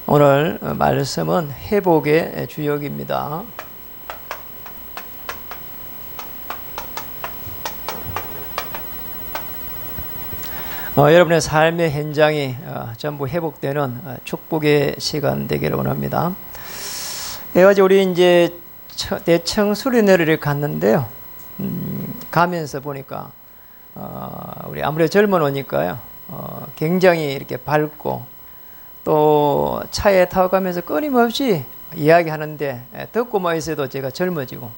오늘 말씀은 회복의 주역입니다. 여러분의 삶의 현장이 전부 회복되는 축복의 시간 되기를 원합니다. 어제 우리 이제 대청 수련회를 갔는데요. 가면서 보니까 우리 아무래도 젊은 오니까요. 굉장히 이렇게 밝고 또 차에 타고 가면서 끊임없이 이야기하는데 듣고만 있어도 제가 젊어지고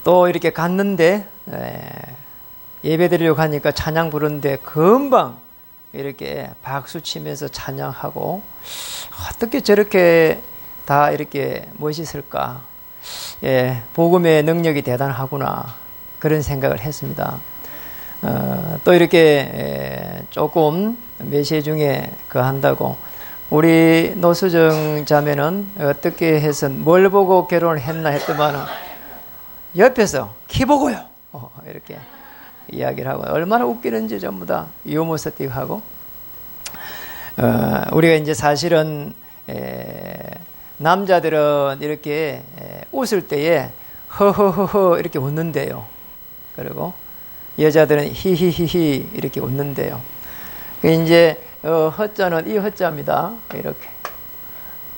또 이렇게 갔는데 예배드리려고 하니까 찬양 부르는데 금방 이렇게 박수 치면서 찬양하고 어떻게 저렇게 다 이렇게 멋있을까. 복음의 능력이 대단하구나 그런 생각을 했습니다. 또 이렇게 조금 메시지 중에 한다고 우리 노수정 자매는 어떻게 해서 뭘 보고 결혼을 했나 했더만 옆에서 키 보고요 이렇게 이야기를 하고 얼마나 웃기는지 전부 다 유머 세팅하고 우리가 이제 사실은 남자들은 이렇게 웃을 때에 허허허허 이렇게 웃는데요. 그리고 여자들은 히히히히 이렇게 웃는데요. 이제 허자는 이 허자입니다. 이렇게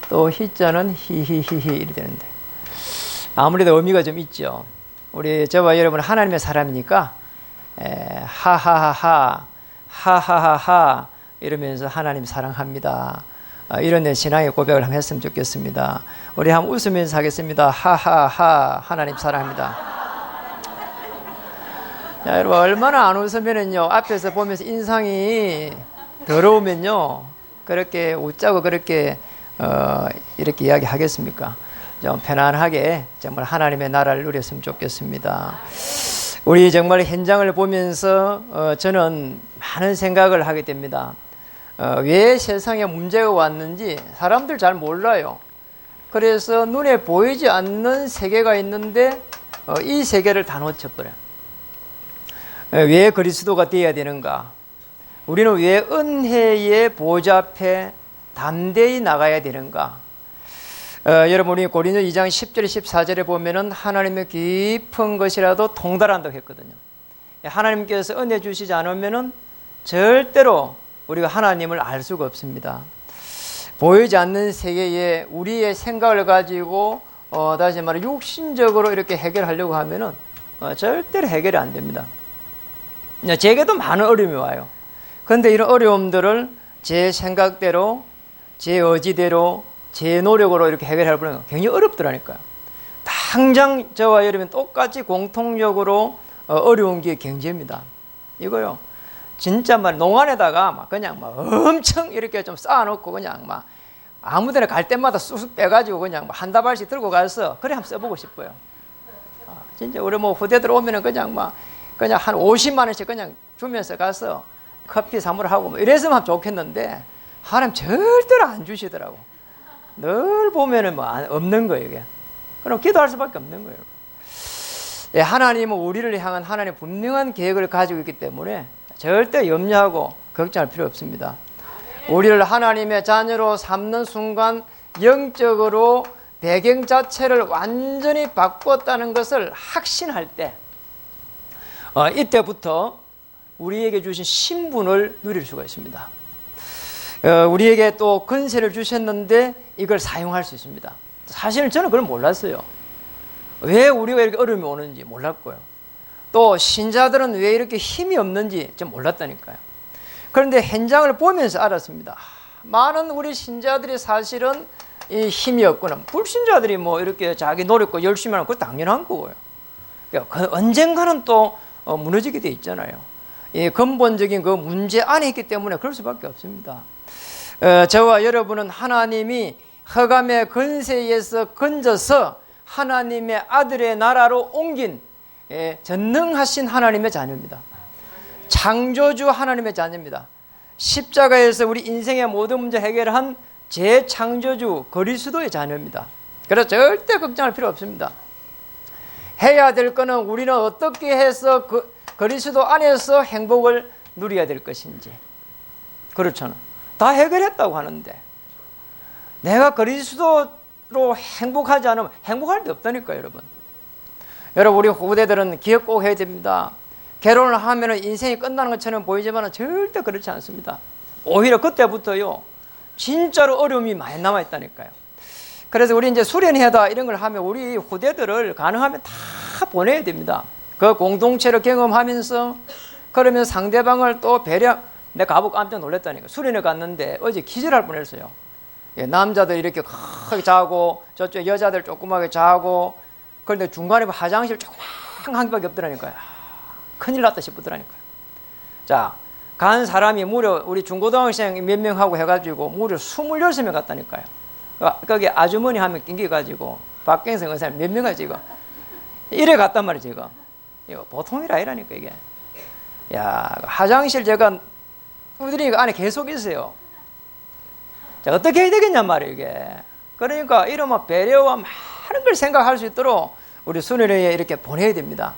또 희자는 히히히히 이렇게 되는데 아무래도 의미가 좀 있죠. 우리 저와 여러분 하나님의 사람이니까 하하하하 하하하하 이러면서 하나님 사랑합니다. 이런 신앙의 고백을 한번 했으면 좋겠습니다. 우리 한번 웃으면서 하겠습니다. 하하하 하나님 사랑합니다. 자, 여러분 얼마나 안 웃으면은요 앞에서 보면서 인상이 더러우면요 그렇게 웃자고 그렇게 이렇게 이야기하겠습니까? 좀 편안하게 정말 하나님의 나라를 누렸으면 좋겠습니다. 우리 정말 현장을 보면서 저는 많은 생각을 하게 됩니다. 왜 세상에 문제가 왔는지 사람들 잘 몰라요. 그래서 눈에 보이지 않는 세계가 있는데 이 세계를 다 놓쳐버려요. 왜 그리스도가 되어야 되는가? 우리는 왜 은혜의 보좌 앞에 담대히 나가야 되는가? 여러분 우리 고린도 2장 10절 14절에 보면은 하나님의 깊은 것이라도 통달한다고 했거든요. 하나님께서 은혜 주시지 않으면은 절대로 우리가 하나님을 알 수가 없습니다. 보이지 않는 세계에 우리의 생각을 가지고 다시 말해 육신적으로 이렇게 해결하려고 하면은 절대로 해결이 안 됩니다. 제게도 많은 어려움이 와요. 그런데 이런 어려움들을 제 생각대로 제 의지대로 제 노력으로 이렇게 해결해보는 건 굉장히 어렵더라니까요. 당장 저와 여러분 똑같이 공통적으로 어려운 게 경제입니다. 이거요. 진짜 막 농안에다가 막 그냥 막 엄청 이렇게 좀 쌓아놓고 그냥 막 아무데나 갈 때마다 쑥쑥 빼가지고 그냥 막 한 다발씩 들고 가서 그래 한번 써보고 싶어요. 진짜 우리 뭐 후대들 오면은 그냥 한 50만 원씩 그냥 주면서 가서 커피 사물하고 뭐 이랬으면 좋겠는데 하나님 절대로 안 주시더라고. 늘 보면은 뭐 없는 거예요, 이게. 그럼 기도할 수밖에 없는 거예요. 하나님은 우리를 향한 하나님의 분명한 계획을 가지고 있기 때문에 절대 염려하고 걱정할 필요 없습니다. 우리를 하나님의 자녀로 삼는 순간 영적으로 배경 자체를 완전히 바꿨다는 것을 확신할 때 이때부터 우리에게 주신 신분을 누릴 수가 있습니다. 우리에게 또 권세를 주셨는데 이걸 사용할 수 있습니다. 사실 저는 그걸 몰랐어요. 왜 우리가 이렇게 어려움이 오는지 몰랐고요. 또 신자들은 왜 이렇게 힘이 없는지 좀 몰랐다니까요. 그런데 현장을 보면서 알았습니다. 많은 우리 신자들이 사실은 이 힘이 없구나. 불신자들이 뭐 이렇게 자기 노력과 열심히 하는 거 당연한 거고요. 그러니까 언젠가는 또 무너지게 돼 있잖아요. 이 근본적인 그 문제 안에 있기 때문에 그럴 수밖에 없습니다. 저와 여러분은 하나님이 흑암의 권세에서 건져서 하나님의 아들의 나라로 옮긴 전능하신 하나님의 자녀입니다. 창조주 하나님의 자녀입니다. 십자가에서 우리 인생의 모든 문제 해결한 재창조주 그리스도의 자녀입니다. 그래서 절대 걱정할 필요 없습니다. 해야 될 거는 우리는 어떻게 해서 그리스도 안에서 행복을 누려야 될 것인지. 그렇잖아. 다 해결했다고 하는데 내가 그리스도로 행복하지 않으면 행복할 데 없다니까요, 여러분. 여러분, 우리 후대들은 기억 꼭 해야 됩니다. 결혼을 하면 인생이 끝나는 것처럼 보이지만 절대 그렇지 않습니다. 오히려 그때부터요, 진짜로 어려움이 많이 남아있다니까요. 그래서 우리 이제 수련회다 이런 걸 하면 우리 후대들을 가능하면 다 보내야 됩니다. 그 공동체를 경험하면서, 그러면 상대방을 또 배려. 내가 가보고 깜짝 놀랐다니까. 수련회 갔는데 어제 기절할 뻔했어요. 남자들 이렇게 크게 자고 저쪽 여자들 조그맣게 자고, 그런데 중간에 화장실 조그만 개밖에 없더라니까요. 큰일 났다 싶더라니까요. 자, 간 사람이 무려 우리 중고등학생 몇 명하고 해가지고 무려 26명 갔다니까요. 거기 아주머니 한 명 낑겨가지고 박경생 의사님 몇 명 가지 이거 이래 갔단 말이지. 이거 보통 일 아니라니까 이게. 야, 화장실 제가 우들이 안에 계속 있어요. 자, 어떻게 해야 되겠냔 말이에요 이게. 그러니까 이런 배려와 많은 걸 생각할 수 있도록 우리 수련회에 이렇게 보내야 됩니다.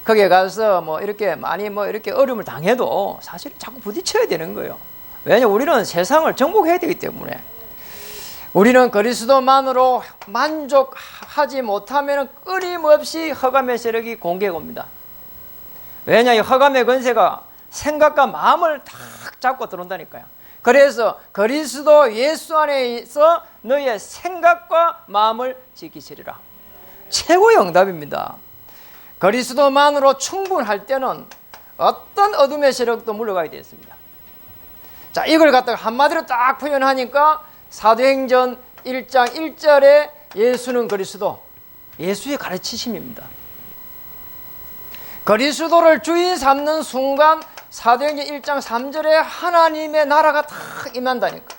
거기에 가서 이렇게 많이 이렇게 어려움을 당해도 사실 자꾸 부딪혀야 되는 거예요. 왜냐하면 우리는 세상을 정복해야 되기 때문에. 우리는 그리스도만으로 만족하지 못하면 끊임없이 흑암의 세력이 공격해 옵니다. 왜냐하면 흑암의 권세가 생각과 마음을 탁 잡고 들어온다니까요. 그래서 그리스도 예수 안에 있어 너의 생각과 마음을 지키시리라. 최고의 응답입니다. 그리스도만으로 충분할 때는 어떤 어둠의 세력도 물러가게 되었습니다. 자, 이걸 갖다가 한마디로 딱 표현하니까 사도행전 1장 1절에 예수는 그리스도, 예수의 가르치심입니다. 그리스도를 주인 삼는 순간 사도행전 1장 3절에 하나님의 나라가 탁 임한다니까.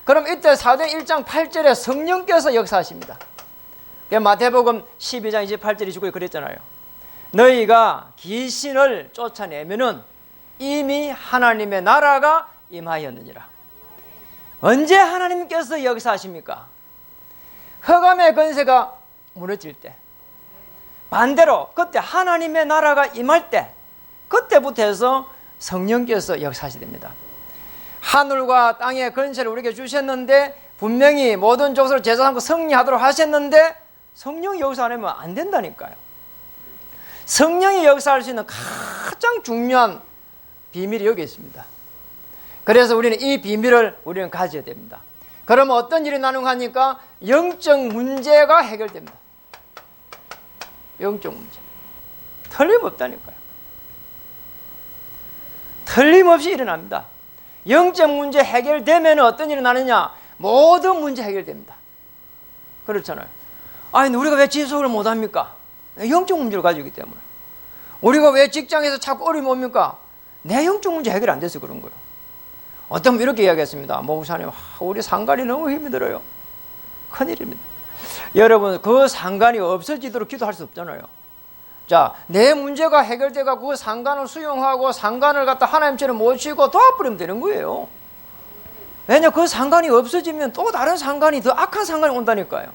그럼 이때 사도행전 1장 8절에 성령께서 역사하십니다. 마태복음 12장 28절 29절 그랬잖아요. 너희가 귀신을 쫓아내면은 이미 하나님의 나라가 임하였느니라. 언제 하나님께서 역사하십니까? 흑암의 권세가 무너질 때. 반대로 그때 하나님의 나라가 임할 때, 그때부터 해서 성령께서 역사하시게 됩니다. 하늘과 땅의 권세를 우리에게 주셨는데, 분명히 모든 족속을 제사 삼고 승리하도록 하셨는데 성령이 역사 안 하면 안 된다니까요. 성령이 역사할 수 있는 가장 중요한 비밀이 여기 있습니다. 그래서 우리는 이 비밀을 우리는 가져야 됩니다. 그러면 어떤 일이 나누하니까 영적 문제가 해결됩니다. 영적 문제. 틀림없다니까요. 틀림없이 일어납니다. 영적 문제 해결되면 어떤 일이 나느냐? 모든 문제 해결됩니다. 그렇잖아요. 아니, 우리가 왜 지속을 못합니까? 영적 문제를 가지고 있기 때문에. 우리가 왜 직장에서 자꾸 어려움이 옵니까? 내 영적 문제 해결이 안 돼서 그런 거예요. 어떤 분 이렇게 이야기했습니다. 목사님, 우리 상관이 너무 힘이 들어요. 큰일입니다. 여러분, 그 상관이 없어지도록 기도할 수 없잖아요. 자, 내 문제가 해결돼가 그 상관을 수용하고 상관을 갖다 하나님처럼 모시고 도와버리면 되는 거예요. 왜냐, 그 상관이 없어지면 또 다른 상관이, 더 악한 상관이 온다니까요.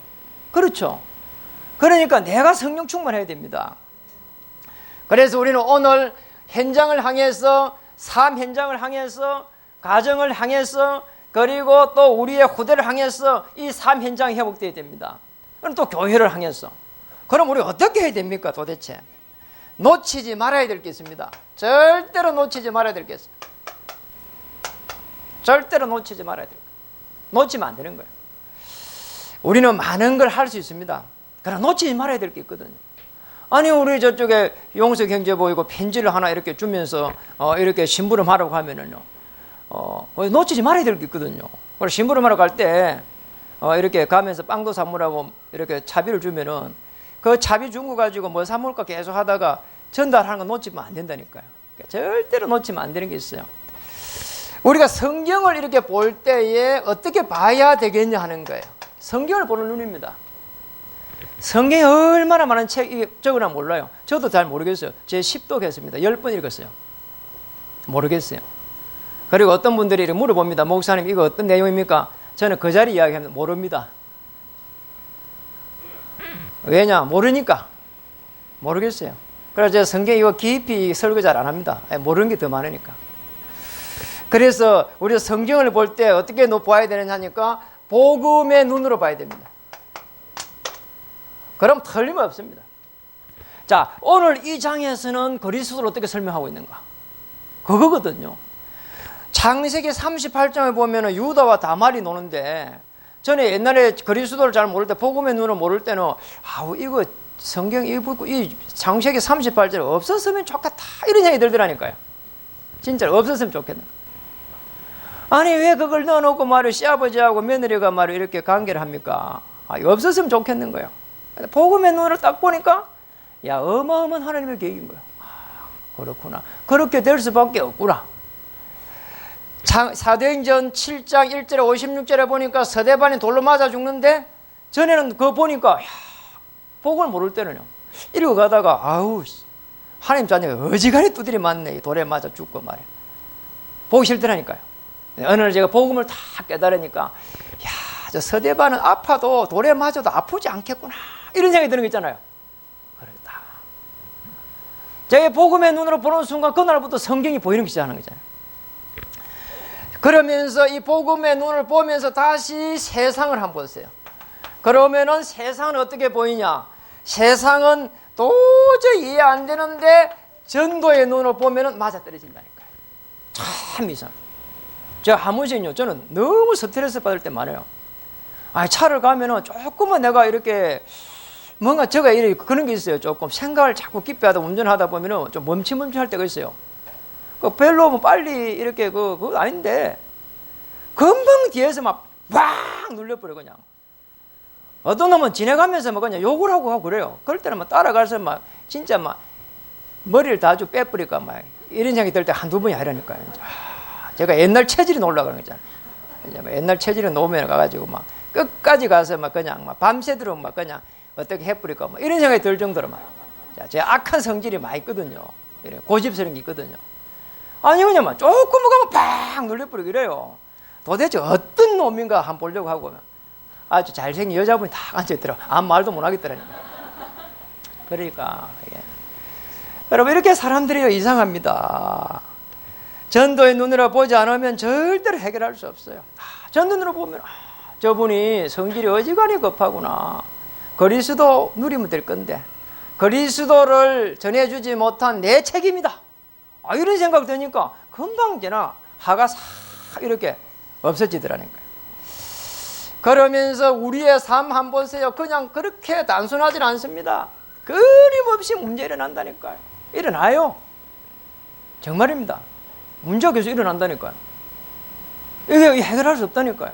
그렇죠? 그러니까 내가 성령 충만해야 됩니다. 그래서 우리는 오늘 현장을 향해서, 삶 현장을 향해서, 가정을 향해서, 그리고 또 우리의 후대를 향해서 이 삶 현장이 회복되어야 됩니다. 그럼 또 교회를 향해서. 그럼 우리 어떻게 해야 됩니까 도대체? 놓치지 말아야 될 게 있습니다. 절대로 놓치지 말아야 될 게 있어요. 절대로 놓치지 말아야 돼요. 놓치면 안 되는 거예요. 우리는 많은 걸 할 수 있습니다. 그러나 놓치지 말아야 될 게 있거든요. 아니, 우리 저쪽에 용서경제보이고 편지를 하나 이렇게 주면서 이렇게 심부름하라고 하면은요, 놓치지 말아야 될 게 있거든요. 그래서 심부름하러 갈 때 이렇게 가면서 빵도 사물하고 이렇게 차비를 주면은 그 차비 준 거 가지고 뭐 사물까 계속 하다가 전달하는 거 놓치면 안 된다니까요. 그러니까 절대로 놓치면 안 되는 게 있어요. 우리가 성경을 이렇게 볼 때에 어떻게 봐야 되겠냐 하는 거예요. 성경을 보는 눈입니다. 성경에 얼마나 많은 책이 적으나 몰라요. 저도 잘 모르겠어요. 제 10독 했습니다. 10번 읽었어요. 모르겠어요. 그리고 어떤 분들이 이렇게 물어봅니다. 목사님, 이거 어떤 내용입니까? 저는 그 자리 이야기하면 모릅니다. 왜냐? 모르니까. 모르겠어요. 그래서 제가 성경 이거 깊이 설교 잘 안 합니다. 모르는 게 더 많으니까. 그래서 우리가 성경을 볼 때 어떻게 봐야 되느냐 하니까 복음의 눈으로 봐야 됩니다. 그럼 틀림없습니다. 자, 오늘 이 장에서는 그리스도를 어떻게 설명하고 있는가? 그거거든요. 창세기 38장에 보면 유다와 다말이 노는데, 전에 옛날에 그리스도를 잘 모를 때, 복음의 눈을 모를 때는 이거 성경 이 창세기 38절 없었으면 좋겠다 이런 생각이 들더라니까요. 진짜 없었으면 좋겠다. 아니 왜 그걸 넣어놓고 말이야 시아버지하고 며느리가 말이야 이렇게 관계를 합니까? 없었으면 좋겠는 거예요. 복음의 눈을 딱 보니까 야 어마어마한 하나님의 계획인 거예요. 그렇구나. 그렇게 될 수밖에 없구나. 사도행전 7장 1절에 56절에 보니까 서대반이 돌로 맞아 죽는데, 전에는 그거 보니까 복음을 모를 때는요 이러고 가다가 하나님 자녀가 어지간히 두드리 맞네. 돌에 맞아 죽고 말이야. 보기 싫더라니까요. 어느 날 제가 복음을 다 깨달으니까 저 서대반은 아파도 돌에 맞아도 아프지 않겠구나 이런 생각이 드는 거 있잖아요. 그렇다. 제가 복음의 눈으로 보는 순간 그날부터 성경이 보이는 게 시작하는 거잖아요. 그러면서 이 복음의 눈을 보면서 다시 세상을 한번 보세요. 그러면은 세상은 어떻게 보이냐? 세상은 도저히 이해 안 되는데 전도의 눈을 보면은 맞아떨어진다니까요. 참 이상. 제가 한 번씩요, 저는 너무 스트레스 받을 때 많아요. 차를 가면은 조금만 내가 이렇게 뭔가 제가 이렇게 그런 게 있어요. 조금 생각을 자꾸 깊게 하다 운전하다 보면은 좀 멈칫멈칫할 때가 있어요. 별로 뭐 빨리 이렇게 그거 아닌데 금방 뒤에서 막 눌려버려 그냥. 어떤 놈은 지나가면서 막 그냥 욕을 하고 그래요. 그럴 때는 막 따라가서 막 진짜 막 머리를 다 아주 빼버릴까 막 이런 생각이 들 때 한두 번이 아니라니까요. 제가 옛날 체질이 놀라가는 거잖아요. 옛날 체질이 놓으면 가가지고 막 끝까지 가서 막 그냥 막 밤새도록 막 그냥 어떻게 해버릴까 막 이런 생각이 들 정도로 막. 자, 제 악한 성질이 많이 있거든요. 이래 고집스러운 게 있거든요. 그냥 막 조금만 가면 팍 눌려버리고 이래요. 도대체 어떤 놈인가 한번 보려고 하고 아주 잘생긴 여자분이 딱 앉아있더라고. 아무 말도 못 하겠더라니까. 그러니까 여러분 이렇게 사람들이 이상합니다. 전도의 눈으로 보지 않으면 절대로 해결할 수 없어요. 전도 눈으로 보면 저분이 성질이 어지간히 급하구나. 그리스도 누리면 될 건데 그리스도를 전해주지 못한 내 책임이다. 이런 생각 드니까 금방 지나 화가 싹 이렇게 없어지더라니까요. 그러면서 우리의 삶 한번 보세요. 그냥 그렇게 단순하진 않습니다. 끊임없이 문제 일어난다니까요. 일어나요. 정말입니다. 문제가 계속 일어난다니까요. 이게 해결할 수 없다니까요.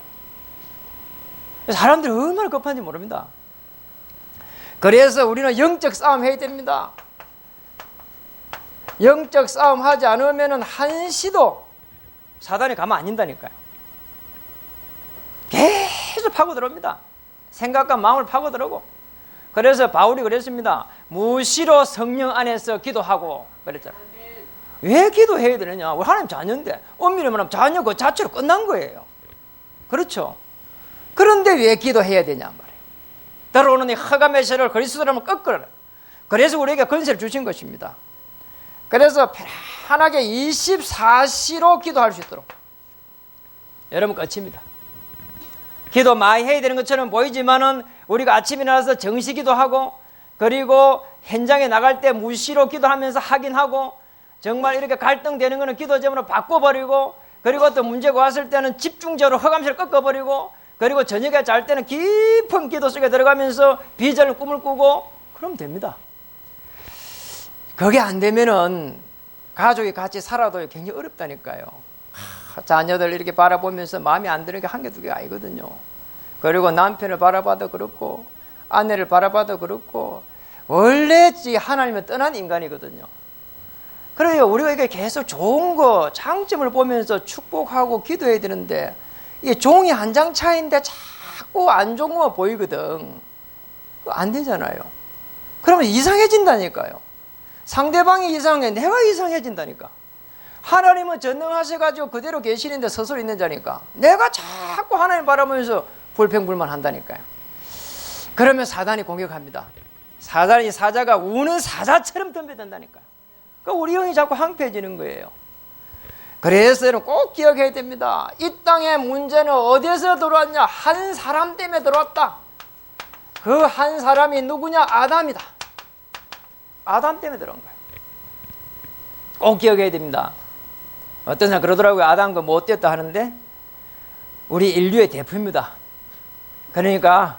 사람들이 얼마나 급한지 모릅니다. 그래서 우리는 영적 싸움 해야 됩니다. 영적 싸움 하지 않으면 한시도 사단이 가만 안 둔다니까요. 계속 파고 들어옵니다. 생각과 마음을 파고 들어오고. 그래서 바울이 그랬습니다. 무시로 성령 안에서 기도하고 그랬잖아요. 왜 기도해야 되느냐? 우리 하나님 자녀인데 엄밀히 말하면 자녀 그 자체로 끝난 거예요. 그렇죠? 그런데 왜 기도해야 되냐 말이에요. 들어오는 이 흑암의 세력을 그리스도로 한번 꺾으라. 그래서 우리에게 권세를 주신 것입니다. 그래서 편안하게 24시로 기도할 수 있도록. 여러분 끝입니다. 기도 많이 해야 되는 것처럼 보이지만은 우리가 아침에 일어나서 정시 기도하고 그리고 현장에 나갈 때 무시로 기도하면서 하긴 하고 정말 이렇게 갈등되는 거는 기도 제목으로 바꿔버리고 그리고 또 문제가 왔을 때는 집중적으로 흑암세를 꺾어버리고 그리고 저녁에 잘 때는 깊은 기도 속에 들어가면서 비전을 꿈을 꾸고 그러면 됩니다. 그게 안 되면은 가족이 같이 살아도 굉장히 어렵다니까요. 자녀들 이렇게 바라보면서 마음에 안 드는 게 한 개 두 개가 아니거든요. 그리고 남편을 바라봐도 그렇고 아내를 바라봐도 그렇고 원래 하나님을 떠난 인간이거든요. 그래요. 우리가 이게 계속 좋은 거 장점을 보면서 축복하고 기도해야 되는데 이게 종이 한 장 차이인데 자꾸 안 좋은 거 보이거든. 안 되잖아요. 그러면 이상해진다니까요. 상대방이 이상해, 내가 이상해진다니까. 하나님은 전능하셔가지고 그대로 계시는데 서서 있는 자니까 내가 자꾸 하나님 바라보면서 불평불만 한다니까요. 그러면 사단이 공격합니다. 사단이 사자가 우는 사자처럼 덤벼든다니까요. 그러니까 우리 영이 자꾸 황폐해지는 거예요. 그래서 여러분 꼭 기억해야 됩니다. 이 땅의 문제는 어디에서 들어왔냐? 한 사람 때문에 들어왔다. 그 한 사람이 누구냐? 아담이다. 아담 때문에 들어온 거예요. 꼭 기억해야 됩니다. 어떤 사람 그러더라고요. 아담과 뭐 어땠다 하는데 우리 인류의 대표입니다. 그러니까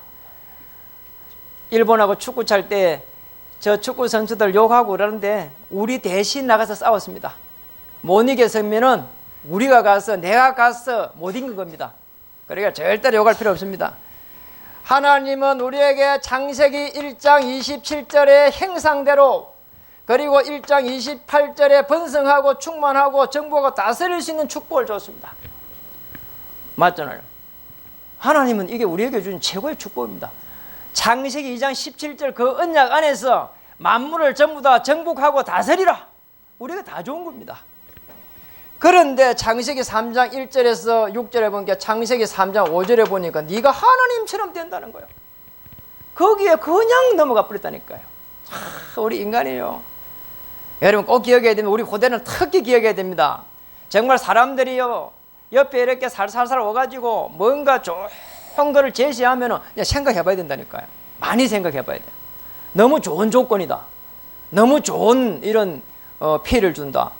일본하고 축구 찰 때 저 축구 선수들 욕하고 그러는데 우리 대신 나가서 싸웠습니다. 못 이겼으면은 우리가 가서 내가 가서 못 이긴 겁니다. 그러니까 절대로 욕할 필요 없습니다. 하나님은 우리에게 창세기 1장 27절의 행상대로 그리고 1장 28절에 번성하고 충만하고 정복하고 다스릴 수 있는 축복을 줬습니다. 맞잖아요. 하나님은 이게 우리에게 준 최고의 축복입니다. 창세기 2장 17절 그 언약 안에서 만물을 전부 다 정복하고 다스리라. 우리가 다 좋은 겁니다. 그런데 창세기 3장 1절에서 6절에 보니까 창세기 3장 5절에 보니까 네가 하나님처럼 된다는 거예요. 거기에 그냥 넘어가 버렸다니까요. 우리 인간이에요. 여러분 꼭 기억해야 됩니다. 우리 고대는 특히 기억해야 됩니다. 정말 사람들이요 옆에 이렇게 살살살 와가지고 뭔가 좋은 거를 제시하면 그냥 생각해 봐야 된다니까요. 많이 생각해 봐야 돼요. 너무 좋은 조건이다. 너무 좋은 이런 피해를 준다.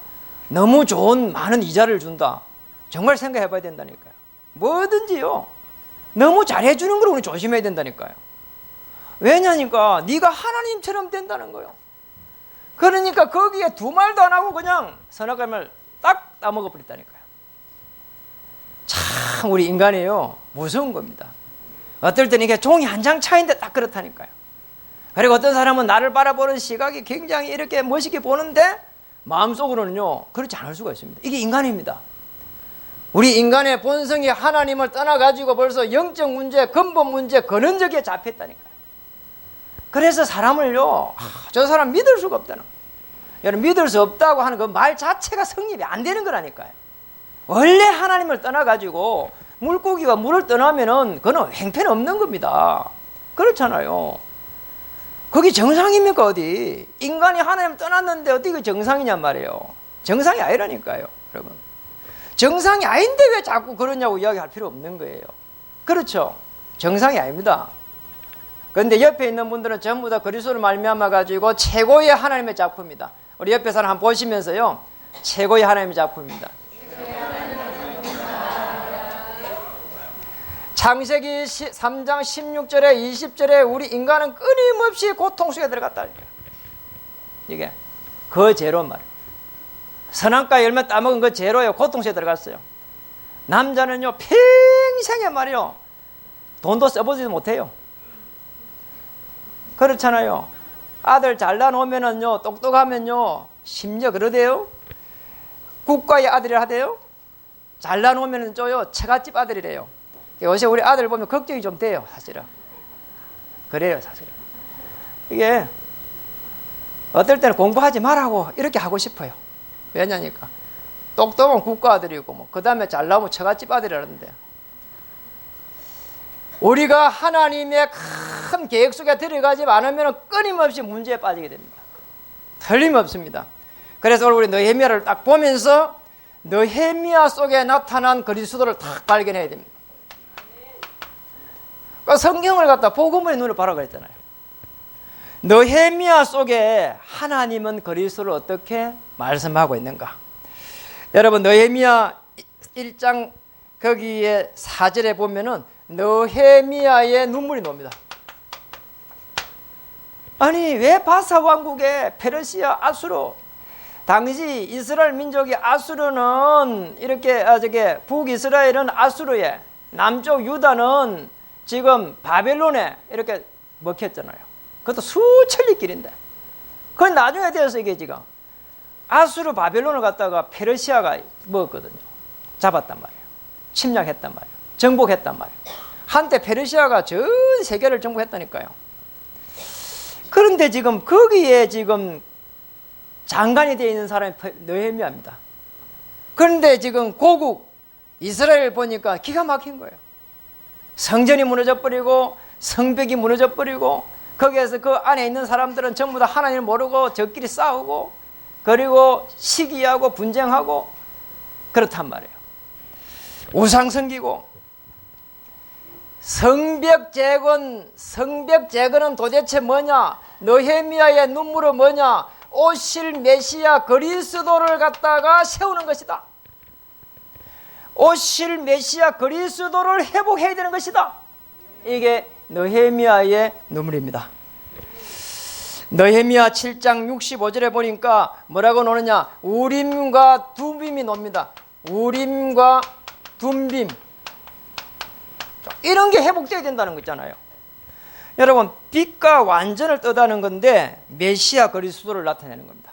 너무 좋은 많은 이자를 준다. 정말 생각해 봐야 된다니까요. 뭐든지요. 너무 잘해주는 걸 우리 조심해야 된다니까요. 왜냐니까 네가 하나님처럼 된다는 거예요. 그러니까 거기에 두 말도 안 하고 그냥 선악과를 딱 따먹어 버렸다니까요. 참 우리 인간이에요. 무서운 겁니다. 어떨 때는 이게 종이 한 장 차이인데 딱 그렇다니까요. 그리고 어떤 사람은 나를 바라보는 시각이 굉장히 이렇게 멋있게 보는데 마음속으로는요 그렇지 않을 수가 있습니다. 이게 인간입니다. 우리 인간의 본성이 하나님을 떠나가지고 벌써 영적 문제, 근본 문제, 근원적에 잡혔다니까요. 그래서 사람을요 저 사람 믿을 수가 없다는 거예요. 여러분 믿을 수 없다고 하는 그 말 자체가 성립이 안 되는 거라니까요. 원래 하나님을 떠나가지고 물고기가 물을 떠나면은 그건 행편없는 겁니다. 그렇잖아요. 그게 정상입니까 어디? 인간이 하나님을 떠났는데 어떻게 그 정상이냔 말이에요. 정상이 아니라니까요 여러분. 정상이 아닌데 왜 자꾸 그러냐고 이야기할 필요 없는 거예요. 그렇죠? 정상이 아닙니다. 그런데 옆에 있는 분들은 전부 다 그리스도를 말미암아 가지고 최고의 하나님의 작품이다. 우리 옆에 사람 한번 보시면서요 최고의 하나님의 작품입니다. 창세기 3장 16절에 20절에 우리 인간은 끊임없이 고통 속에 들어갔다. 이게 그 죄로 말이에요. 선악과 열매 따먹은 그 죄로요 고통 속에 들어갔어요. 남자는요 평생에 말이요 돈도 써보지도 못해요. 그렇잖아요. 아들 잘나놓으면은요 똑똑하면요 심지어 그러대요. 국가의 아들이라 하대요. 잘나놓으면은 쪼요 처갓집 아들이래요. 요새 우리 아들 보면 걱정이 좀 돼요 사실은. 그래요 사실은. 이게 어떨 때는 공부하지 말라고 이렇게 하고 싶어요. 왜냐니까 똑똑한 국가 아들이고 뭐 그 다음에 잘 나오면 처갓집 아들이라는데 우리가 하나님의 큰 계획 속에 들어가지 않으면 끊임없이 문제에 빠지게 됩니다. 틀림없습니다. 그래서 우리 느헤미야를 딱 보면서 느헤미야 속에 나타난 그리스도를 딱 발견해야 됩니다. 그러니까 성경을 갖다 복음의 눈을 바라고 했잖아요. 느헤미야 속에 하나님은 그리스도를 어떻게 말씀하고 있는가? 여러분 느헤미야 1장 거기에 4절에 보면은 느헤미야의 눈물이 납니다. 아니 왜 바사 왕국의 페르시아 아수르 당시 이스라엘 민족이 아수르는 이렇게 북이스라엘은 아수르에 남쪽 유다는 지금 바벨론에 이렇게 먹혔잖아요. 그것도 수천리 길인데 그건 나중에 되어서 이게 지금 아수르 바벨론을 갖다가 페르시아가 먹었거든요. 잡았단 말이에요. 침략했단 말이에요. 정복했단 말이에요. 한때 페르시아가 전 세계를 정복했다니까요. 그런데 지금 거기에 지금 장관이 되어 있는 사람이 느헤미야입니다. 그런데 지금 고국 이스라엘 보니까 기가 막힌 거예요. 성전이 무너져 버리고 성벽이 무너져 버리고 거기에서 그 안에 있는 사람들은 전부 다 하나님을 모르고 저끼리 싸우고 그리고 시기하고 분쟁하고 그렇단 말이에요. 우상 섬기고 성벽 재건은 도대체 뭐냐? 느헤미야의 눈물은 뭐냐? 오실 메시아 그리스도를 갖다가 세우는 것이다. 오실 메시아 그리스도를 회복해야 되는 것이다. 이게 느헤미야의 눈물입니다. 느헤미야 7장 65절에 보니까 뭐라고 노느냐? 우림과 둠빔이 놉니다. 우림과 둠빔. 이런 게 회복되어야 된다는 거 있잖아요. 여러분, 빛과 완전을 뜻하는 건데 메시아 그리스도를 나타내는 겁니다.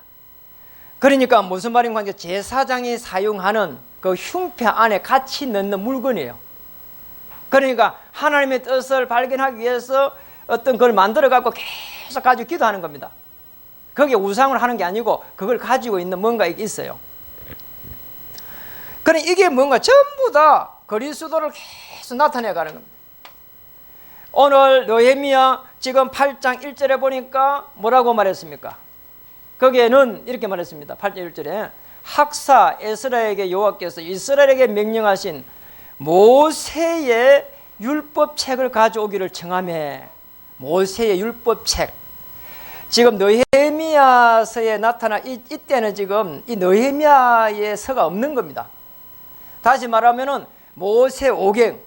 그러니까 무슨 말인가 하면 제사장이 사용하는 그 흉패 안에 같이 넣는 물건이에요. 그러니까 하나님의 뜻을 발견하기 위해서 어떤 걸 만들어 갖고 계속 가지고 기도하는 겁니다. 그게 우상을 하는 게 아니고 그걸 가지고 있는 뭔가 있어요. 그러니까 이게 뭔가 전부 다 그리스도를 계속 나타내 가는 겁니다. 오늘 느헤미야 지금 8장 1절에 보니까 뭐라고 말했습니까? 거기에는 이렇게 말했습니다. 8장 1절에 학사 에스라에게 여호와께서 이스라엘에게 명령하신 모세의 율법책을 가져오기를 청하며, 모세의 율법책. 지금 느헤미야서에 나타나 이때는 지금 이 느헤미야의 서가 없는 겁니다. 다시 말하면은 모세오경밖에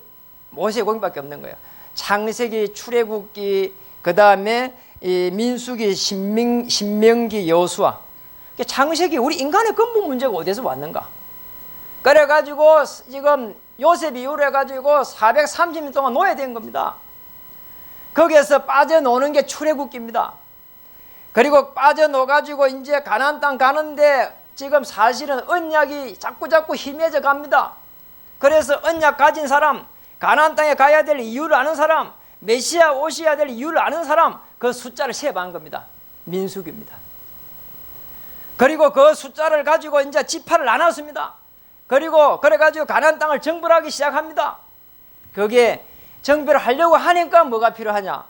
없는 거예요. 창세기, 출애굽기, 그 다음에 민수기, 신명기, 여호수아. 창세기 우리 인간의 근본 문제가 어디서 왔는가? 그래가지고 지금 요셉 이후로 해가지고 430년 동안 노예된 겁니다. 거기에서 빠져노는 게 출애굽기입니다. 그리고 빠져노가지고 이제 가나안 땅 가는데 지금 사실은 언약이 자꾸 희미해져 갑니다. 그래서 언약 가진 사람, 가나안 땅에 가야 될 이유를 아는 사람, 메시아 오셔야 될 이유를 아는 사람, 그 숫자를 세어본 겁니다. 민수기입니다. 그리고 그 숫자를 가지고 이제 지파를 나눴습니다. 그리고 그래가지고 가나안 땅을 정벌하기 시작합니다. 그게 정벌을 하려고 하니까 뭐가 필요하냐?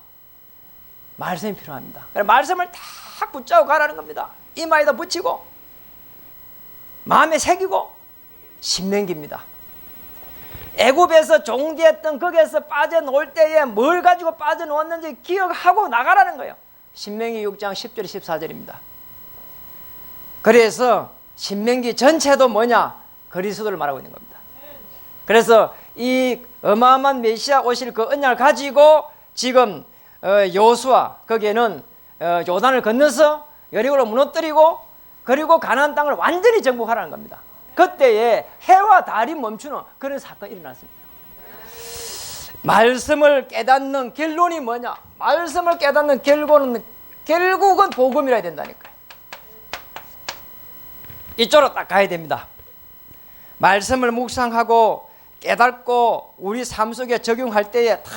말씀이 필요합니다. 그래서 말씀을 딱 붙잡고 가라는 겁니다. 이마에다 붙이고 마음에 새기고. 신명기입니다. 애굽에서 종되었던 거기에서 빠져나올 때에 뭘 가지고 빠져나왔는지 기억하고 나가라는 거예요. 신명기 6장 10절 14절입니다. 그래서 신명기 전체도 뭐냐? 그리스도를 말하고 있는 겁니다. 그래서 이 어마어마한 메시아 오실 그 언약을 가지고 지금 여호수아 거기에는 요단을 건너서 여리고를 무너뜨리고 그리고 가나안 땅을 완전히 정복하라는 겁니다. 그때에 해와 달이 멈추는 그런 사건이 일어났습니다. 말씀을 깨닫는 결론이 뭐냐? 말씀을 깨닫는 결국은 복음이라 해야 된다니까요. 이쪽으로 딱 가야 됩니다. 말씀을 묵상하고 깨닫고 우리 삶 속에 적용할 때에 딱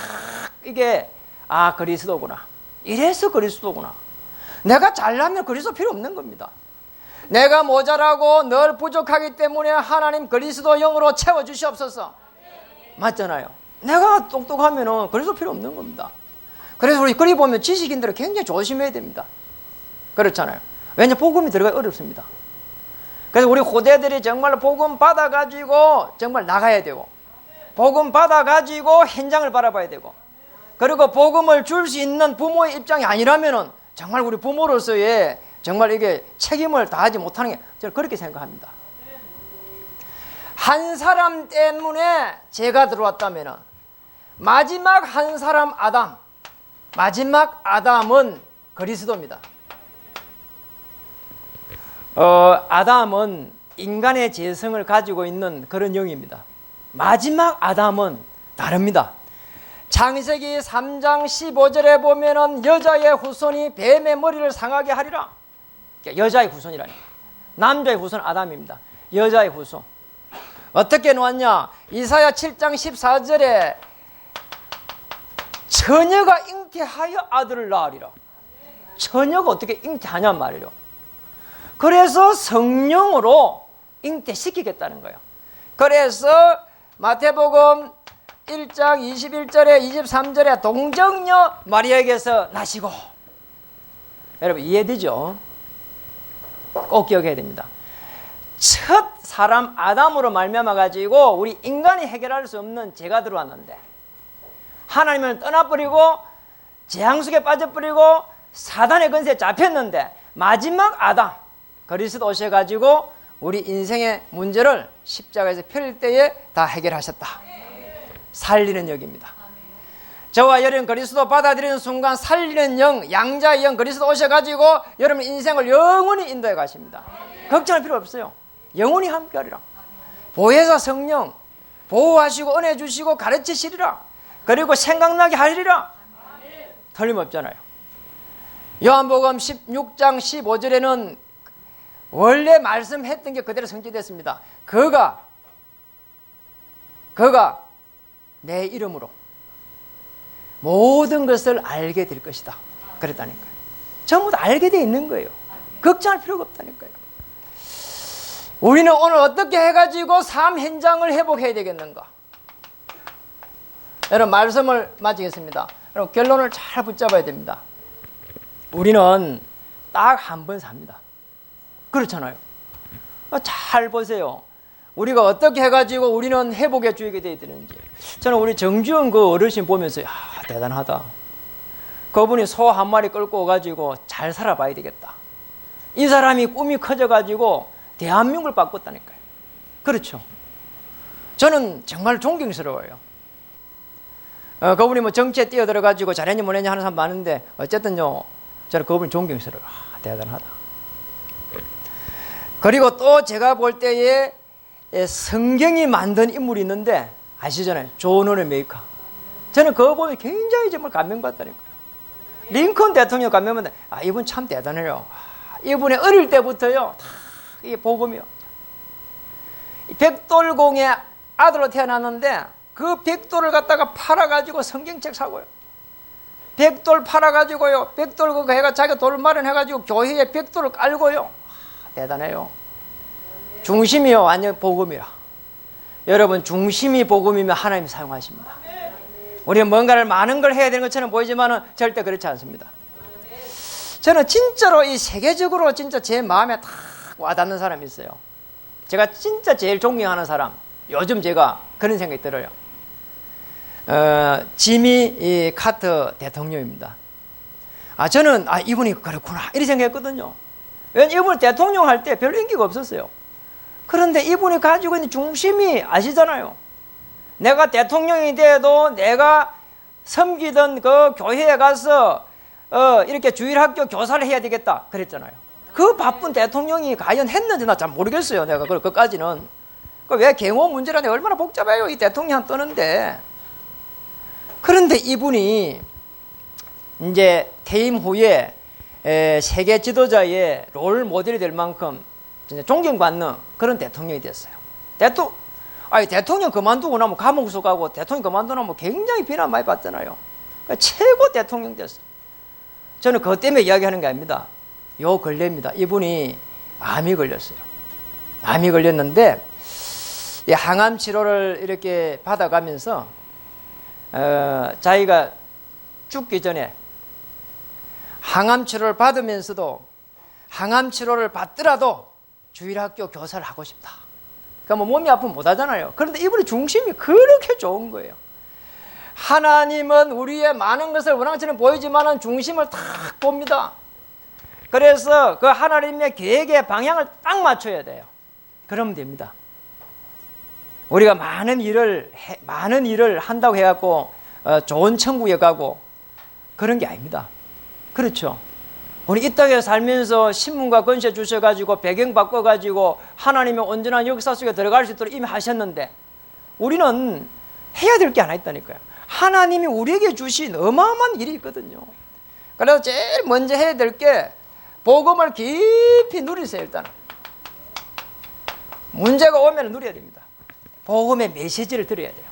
이게 그리스도구나. 이래서 그리스도구나. 내가 잘나면 그리스도 필요 없는 겁니다. 내가 모자라고 늘 부족하기 때문에 하나님 그리스도 영으로 채워주시옵소서. 맞잖아요. 내가 똑똑하면 그리스도 필요 없는 겁니다. 그래서 우리 글이 보면 지식인들은 굉장히 조심해야 됩니다. 그렇잖아요. 왜냐하면 복음이 들어가기 어렵습니다. 그래서 우리 후대들이 정말 복음 받아가지고 정말 나가야 되고, 복음 받아가지고 현장을 바라봐야 되고, 그리고 복음을 줄 수 있는 부모의 입장이 아니라면은 정말 우리 부모로서의 정말 이게 책임을 다하지 못하는 게 저는 그렇게 생각합니다. 한 사람 때문에 죄가 들어왔다면 마지막 한 사람 아담, 마지막 아담은 그리스도입니다. 아담은 인간의 재성을 가지고 있는 그런 영입니다. 마지막 아담은 다릅니다. 창세기 3장 15절에 보면은 여자의 후손이 뱀의 머리를 상하게 하리라. 여자의 후손이라니. 남자의 후손은 아담입니다. 여자의 후손. 어떻게 놓았냐? 이사야 7장 14절에 처녀가 잉태하여 아들을 낳으리라. 처녀가 어떻게 잉태하냔 말이에요. 그래서 성령으로 잉태시키겠다는 거예요. 그래서 마태복음 1장 21절에 23절에 동정녀 마리아에게서 나시고. 여러분 이해되죠? 꼭 기억해야 됩니다. 첫 사람 아담으로 말미암아 가지고 우리 인간이 해결할 수 없는 죄가 들어왔는데, 하나님을 떠나버리고 재앙 속에 빠져버리고 사단의 권세에 잡혔는데, 마지막 아담 그리스도 오셔가지고 우리 인생의 문제를 십자가에서 펼 때에 다 해결하셨다. 살리는 역입니다. 저와 여러분 그리스도 받아들이는 순간 살리는 영, 양자의 영 그리스도 오셔가지고 여러분 인생을 영원히 인도해 가십니다. 걱정할 필요 없어요. 영원히 함께하리라. 보혜사 성령 보호하시고 은혜 주시고 가르치시리라. 그리고 생각나게 하리라. 틀림없잖아요. 요한복음 16장 15절에는 원래 말씀했던 게 그대로 성취됐습니다. 그가 내 이름으로 모든 것을 알게 될 것이다. 그랬다니까요. 전부 다 알게 돼 있는 거예요. 걱정할 필요가 없다니까요. 우리는 오늘 어떻게 해가지고 삶 현장을 회복해야 되겠는가? 여러분 말씀을 마치겠습니다. 여러분 결론을 잘 붙잡아야 됩니다. 우리는 딱 한 번 삽니다. 그렇잖아요. 잘 보세요. 우리가 어떻게 해가지고 우리는 회복의 주역이 되어야 되는지. 저는 우리 정주영 그 어르신 보면서 대단하다. 그분이 소 한 마리 끌고 오가지고 잘 살아봐야 되겠다. 이 사람이 꿈이 커져가지고 대한민국을 바꿨다니까요. 그렇죠. 저는 정말 존경스러워요. 그분이 뭐 정치에 뛰어들어가지고 잘했냐 못했냐 하는 사람 많은데 어쨌든요 저는 그분이 존경스러워요. 대단하다. 그리고 또 제가 볼 때에 성경이 만든 인물이 있는데 아시잖아요. 존 원의 메이커. 저는 그거 보면 굉장히 정말 감명받다니까요. 링컨 대통령 감명받다. 이분 참 대단해요. 이분이 어릴 때부터요 다 이게 복음이요. 백돌공의 아들로 태어났는데 그 백돌을 갖다가 팔아가지고 성경책 사고요. 백돌 팔아가지고요. 백돌 그거 해가 자기가 돌 마련해가지고 교회에 백돌을 깔고요. 대단해요. 중심이요 완전 복음이라. 여러분 중심이 복음이면 하나님이 사용하십니다. 우리는 뭔가를 많은 걸 해야 되는 것처럼 보이지만은 절대 그렇지 않습니다. 저는 진짜로 이 세계적으로 진짜 제 마음에 딱 와닿는 사람이 있어요. 제가 진짜 제일 존경하는 사람. 요즘 제가 그런 생각이 들어요. 지미 카터 대통령입니다. 저는 이분이 그렇구나 이렇게 생각했거든요. 왜냐면 이분은 대통령 할 때 별로 인기가 없었어요. 그런데 이분이 가지고 있는 중심이 아시잖아요. 내가 대통령이 돼도 내가 섬기던 그 교회에 가서 이렇게 주일학교 교사를 해야 되겠다 그랬잖아요. 그 바쁜 대통령이 과연 했는지 나 잘 모르겠어요. 내가 그것까지는. 왜 경호 문제라니 얼마나 복잡해요. 이 대통령 뜨는데. 그런데 이분이 이제 퇴임 후에 세계 지도자의 롤 모델이 될 만큼 진짜 존경받는 그런 대통령이 됐어요. 대통령 그만두고 나면 감옥소 가고 대통령 그만두고 나면 굉장히 비난 많이 받잖아요. 그러니까 최고 대통령 됐어요. 저는 그것 때문에 이야기하는 게 아닙니다. 요 근래입니다. 이분이 암이 걸렸어요. 암이 걸렸는데 이 항암 치료를 이렇게 받아가면서 자기가 죽기 전에 항암 치료를 받으면서도 항암 치료를 받더라도 주일학교 교사를 하고 싶다. 그러니까 뭐 몸이 아프면 못 하잖아요. 그런데 이분의 중심이 그렇게 좋은 거예요. 하나님은 우리의 많은 것을 원앙처럼 보이지만은 중심을 딱 봅니다. 그래서 그 하나님의 계획의 방향을 딱 맞춰야 돼요. 그러면 됩니다. 우리가 많은 일을 한다고 해갖고 좋은 천국에 가고 그런 게 아닙니다. 그렇죠. 우리 이 땅에 살면서 신문과 권세 주셔가지고 배경 바꿔가지고 하나님의 온전한 역사 속에 들어갈 수 있도록 이미 하셨는데 우리는 해야 될 게 하나 있다니까요. 하나님이 우리에게 주신 어마어마한 일이 있거든요. 그래서 제일 먼저 해야 될 게 복음을 깊이 누리세요. 일단 문제가 오면 누려야 됩니다. 복음의 메시지를 들어야 돼요.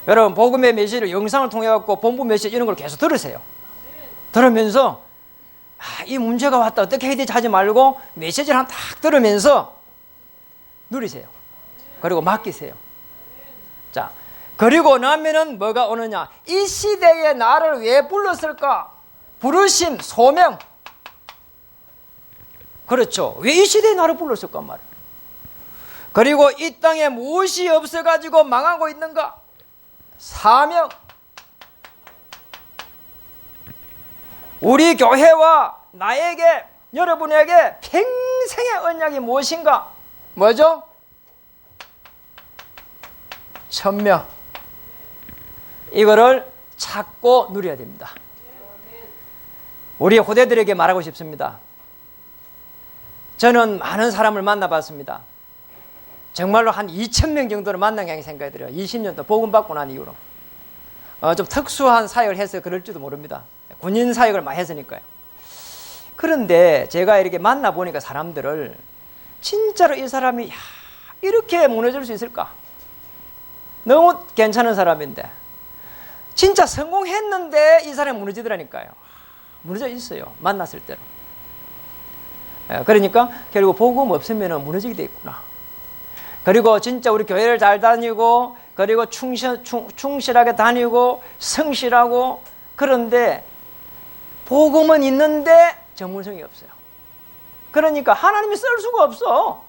여러분 복음의 메시지를 영상을 통해 갖고 본부 메시지 이런 걸 계속 들으세요. 들으면서 이 문제가 왔다 어떻게 해야 되지 하지 말고 메시지를 한번 딱 들으면서 누리세요. 그리고 맡기세요. 자, 그리고 나면은 뭐가 오느냐? 이 시대에 나를 왜 불렀을까? 부르심, 소명. 그렇죠. 왜 이 시대에 나를 불렀을까 말이에요. 그리고 이 땅에 무엇이 없어가지고 망하고 있는가? 사명. 우리 교회와 나에게, 여러분에게 평생의 언약이 무엇인가? 뭐죠? 천명. 이거를 찾고 누려야 됩니다. 우리 후대들에게 말하고 싶습니다. 저는 많은 사람을 만나봤습니다. 정말로 한 2,000명 정도를 만난 게 생각이 들어요. 20년 동안 복음 받고 난 이후로. 좀 특수한 사역을 해서 그럴지도 모릅니다. 군인 사역을 많이 했으니까요. 그런데 제가 이렇게 만나보니까 사람들을 진짜로 이 사람이 이렇게 무너질 수 있을까? 너무 괜찮은 사람인데 진짜 성공했는데 이 사람이 무너지더라니까요. 무너져 있어요. 만났을 때로. 그러니까 결국 복음 없으면 무너지게 돼 있구나. 그리고 진짜 우리 교회를 잘 다니고 그리고 충실하게 다니고 성실하고 그런데 복음은 있는데 전문성이 없어요. 그러니까 하나님이 쓸 수가 없어.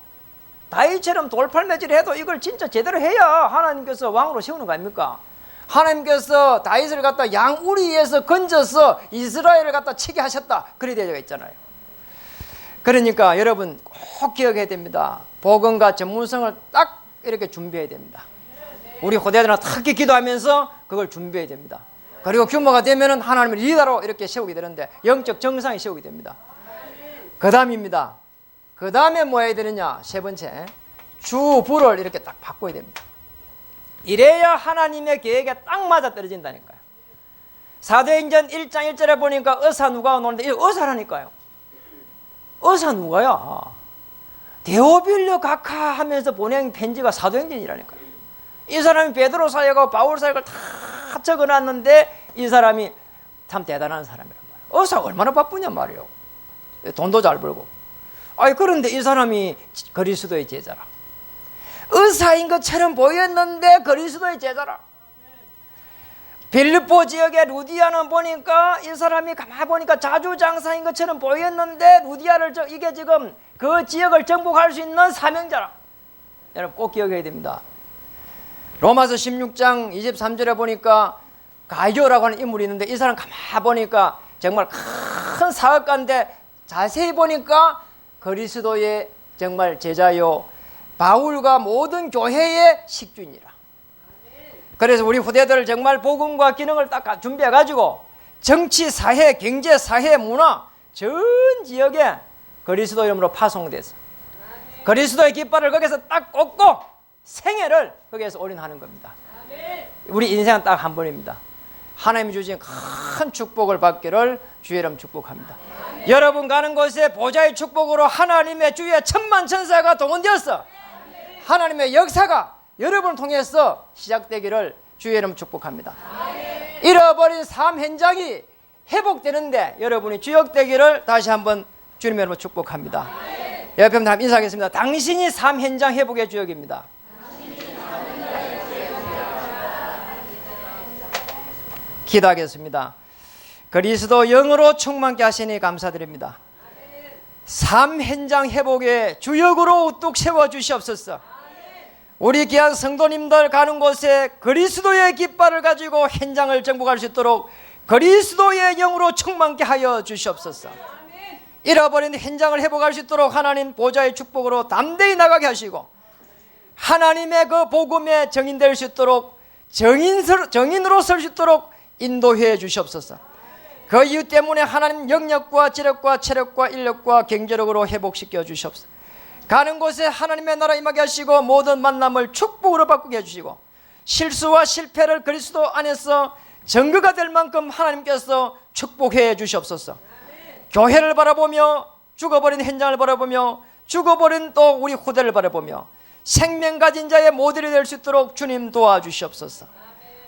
다윗처럼 돌팔매질 해도 이걸 진짜 제대로 해야 하나님께서 왕으로 세우는 거 아닙니까? 하나님께서 다윗을 갖다 양우리에서 건져서 이스라엘을 갖다 치게 하셨다. 그래 되어 있잖아요. 그러니까 여러분 꼭 기억해야 됩니다. 복음과 전문성을 딱 이렇게 준비해야 됩니다. 우리 후대들은 특히 기도하면서 그걸 준비해야 됩니다. 그리고 규모가 되면은 하나님을 리더로 이렇게 세우게 되는데 영적 정상에 세우게 됩니다. 그 다음입니다. 그 다음에 뭐 해야 되느냐? 세 번째, 주부를 이렇게 딱 바꿔야 됩니다. 이래야 하나님의 계획에 딱 맞아 떨어진다니까요. 사도행전 1장 1절에 보니까 의사 누가 오는데 이 의사라니까요. 의사 누가야? 데오빌로 각하 하면서 보낸 편지가 사도행전이라니까요. 이 사람이 베드로 사역하고 바울 사역을 다 적어놨는데 이 사람이 참 대단한 사람이란 말이에요. 의사가 얼마나 바쁘냐 말이에요. 돈도 잘 벌고. 그런데 이 사람이 그리스도의 제자라. 의사인 것처럼 보였는데 그리스도의 제자라. 빌립보 지역의 루디아는 보니까 이 사람이 가만히 보니까 자주장사인 것처럼 보였는데 루디아를 이게 지금 그 지역을 정복할 수 있는 사명자라. 여러분 꼭 기억해야 됩니다. 로마서 16장 23절에 보니까 가이오라고 하는 인물이 있는데 이 사람 가만히 보니까 정말 큰 사업가인데 자세히 보니까 그리스도의 정말 제자요 바울과 모든 교회의 식주인이라. 그래서 우리 후대들 정말 복음과 기능을 딱 준비해가지고 정치, 사회, 경제, 사회, 문화 전 지역에 그리스도 이름으로 파송돼서 그리스도의 깃발을 거기서 딱 꽂고 생애를 거기에서 올인하는 겁니다. 우리 인생은 딱 한 번입니다. 하나님이 주신 큰 축복을 받기를 주의 이름 축복합니다. 여러분 가는 곳에 보좌의 축복으로 하나님의 주의 천만천사가 동원되었어. 하나님의 역사가 여러분을 통해서 시작되기를 주의 이름 축복합니다. 잃어버린 삶 현장이 회복되는데 여러분이 주역되기를 다시 한번 주님의 이름으로 축복합니다. 옆에 한번 인사하겠습니다. 당신이 삶 현장 회복의 주역입니다. 기도하겠습니다. 그리스도 영으로 충만케 하시니 감사드립니다. 삶 현장 회복의 주역으로 우뚝 세워주시옵소서. 우리 귀한 성도님들 가는 곳에 그리스도의 깃발을 가지고 현장을 정복할 수 있도록 그리스도의 영으로 충만케 하여 주시옵소서. 잃어버린 현장을 회복할 수 있도록 하나님 보좌의 축복으로 담대히 나가게 하시고 하나님의 그 복음에 정인될 수 있도록 정인으로 설 수 있도록 인도해 주시옵소서. 그 이유 때문에 하나님 영역과 지력과 체력과 인력과 경제력으로 회복시켜 주시옵소서. 가는 곳에 하나님의 나라 임하게 하시고 모든 만남을 축복으로 바꾸게 해주시고 실수와 실패를 그리스도 안에서 증거가 될 만큼 하나님께서 축복해 주시옵소서. 교회를 바라보며 죽어버린 현장을 바라보며 죽어버린 또 우리 후대를 바라보며 생명 가진 자의 모델이 될 수 있도록 주님 도와주시옵소서.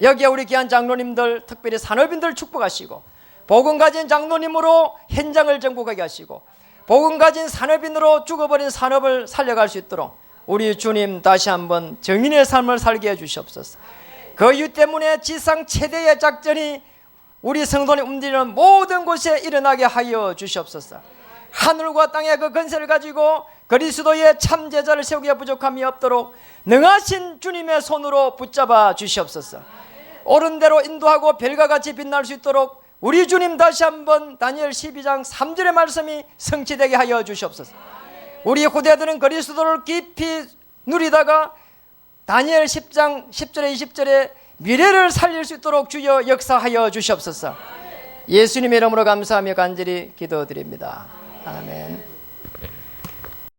여기에 우리 귀한 장로님들 특별히 산업인들 축복하시고 복음 가진 장로님으로 현장을 정복하게 하시고 복음 가진 산업인으로 죽어버린 산업을 살려갈 수 있도록 우리 주님 다시 한번 정인의 삶을 살게 해주시옵소서. 그 이유 때문에 지상 최대의 작전이 우리 성도님 움직이는 모든 곳에 일어나게 하여 주시옵소서. 하늘과 땅의 그 권세를 가지고 그리스도의 참 제자를 세우기에 부족함이 없도록 능하신 주님의 손으로 붙잡아 주시옵소서. 옳은 대로 인도하고 별과 같이 빛날 수 있도록 우리 주님 다시 한번 다니엘 12장 3절의 말씀이 성취되게 하여 주시옵소서. 우리 후대들은 그리스도를 깊이 누리다가 다니엘 10장 10절에 20절에 미래를 살릴 수 있도록 주여 역사하여 주시옵소서. 예수님의 이름으로 감사하며 간절히 기도드립니다. 아멘.